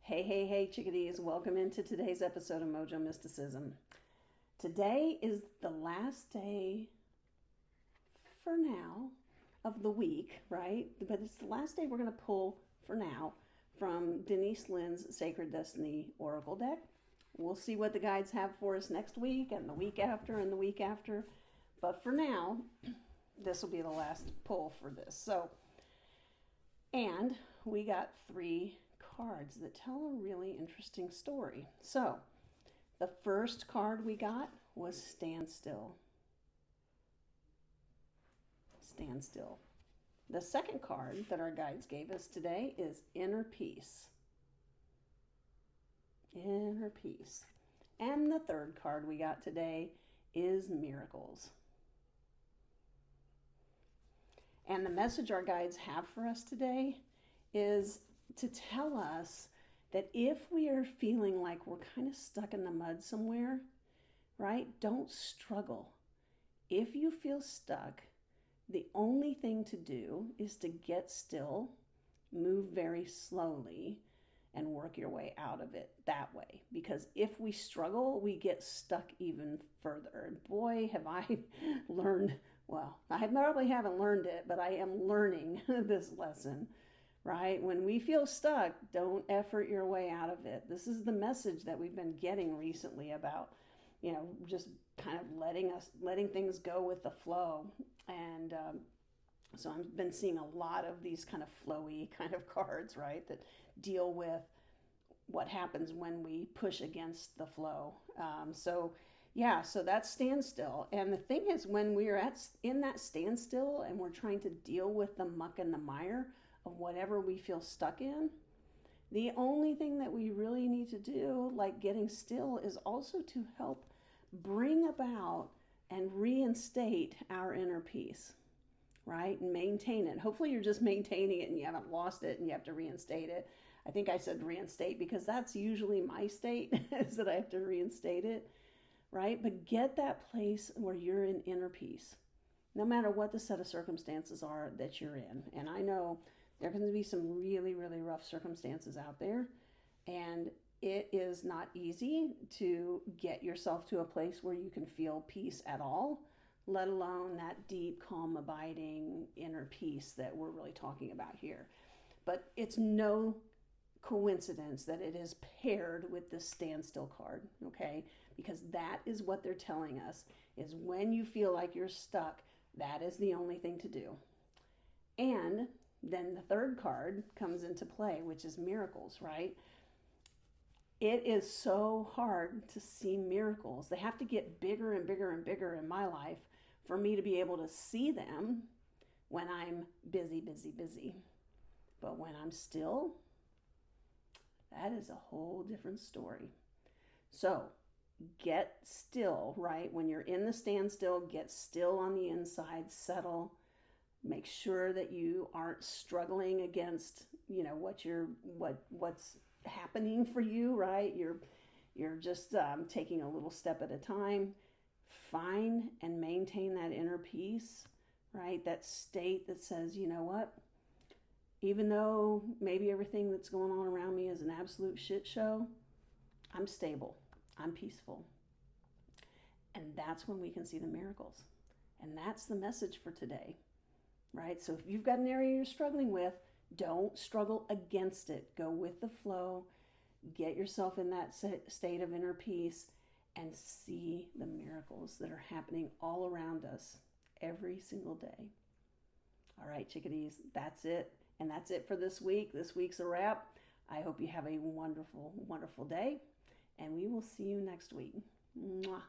Hey, chickadees. Welcome into today's episode of Mojo Mysticism. Today is the last day, for now, of the week, right? But it's the last day we're going to pull, for now, from Denise Lynn's Sacred Destiny Oracle deck. We'll see what the guides have for us next week and the week after and the week after. But for now, this will be the last pull for this. And we got 3 cards that tell a really interesting story. So, the first card we got was Stand Still. Stand Still. The second card that our guides gave us today is Inner Peace. Inner Peace. And the third card we got today is Miracles. And the message our guides have for us today is to tell us that if we are feeling like we're kind of stuck in the mud somewhere, right, don't struggle. If you feel stuck, the only thing to do is to get still, move very slowly, and work your way out of it that way. Because if we struggle, we get stuck even further. And boy, have I learned, well, I probably haven't learned it, but I am learning this lesson. Right? When we feel stuck, don't effort your way out of it. This is the message that we've been getting recently about, just kind of letting things go with the flow. And so I've been seeing a lot of these kind of flowy kind of cards, right, that deal with what happens when we push against the flow. So that's standstill. And the thing is, when we're in that standstill and we're trying to deal with the muck and the mire of whatever we feel stuck in, the only thing that we really need to do, like getting still, is also to help bring about and reinstate our inner peace, right? And maintain it. Hopefully you're just maintaining it and you haven't lost it and you have to reinstate it. I think I said reinstate because that's usually my state, is that I have to reinstate it, right? But get that place where you're in inner peace, no matter what the set of circumstances are that you're in. And I know there are going to be some really, really rough circumstances out there, and it is not easy to get yourself to a place where you can feel peace at all, let alone that deep, calm, abiding inner peace that we're really talking about here. But it's no coincidence that it is paired with the standstill card, okay? Because that is what they're telling us, is when you feel like you're stuck, that is the only thing to do. And then the third card comes into play, which is miracles, right? It is so hard to see miracles. They have to get bigger and bigger and bigger in my life for me to be able to see them when I'm busy. But when I'm still, that is a whole different story. So get still, right? When you're in the standstill, get still on the inside, settle. Make sure that you aren't struggling against, what's happening for you, right? You're just taking a little step at a time. Find and maintain that inner peace, right? That state that says, you know what? Even though maybe everything that's going on around me is an absolute shit show, I'm stable. I'm peaceful. And that's when we can see the miracles. And that's the message for today. Right? So if you've got an area you're struggling with, don't struggle against it. Go with the flow. Get yourself in that state of inner peace and see the miracles that are happening all around us every single day. All right, chickadees, that's it. And that's it for this week. This week's a wrap. I hope you have a wonderful, wonderful day. And we will see you next week. Mwah.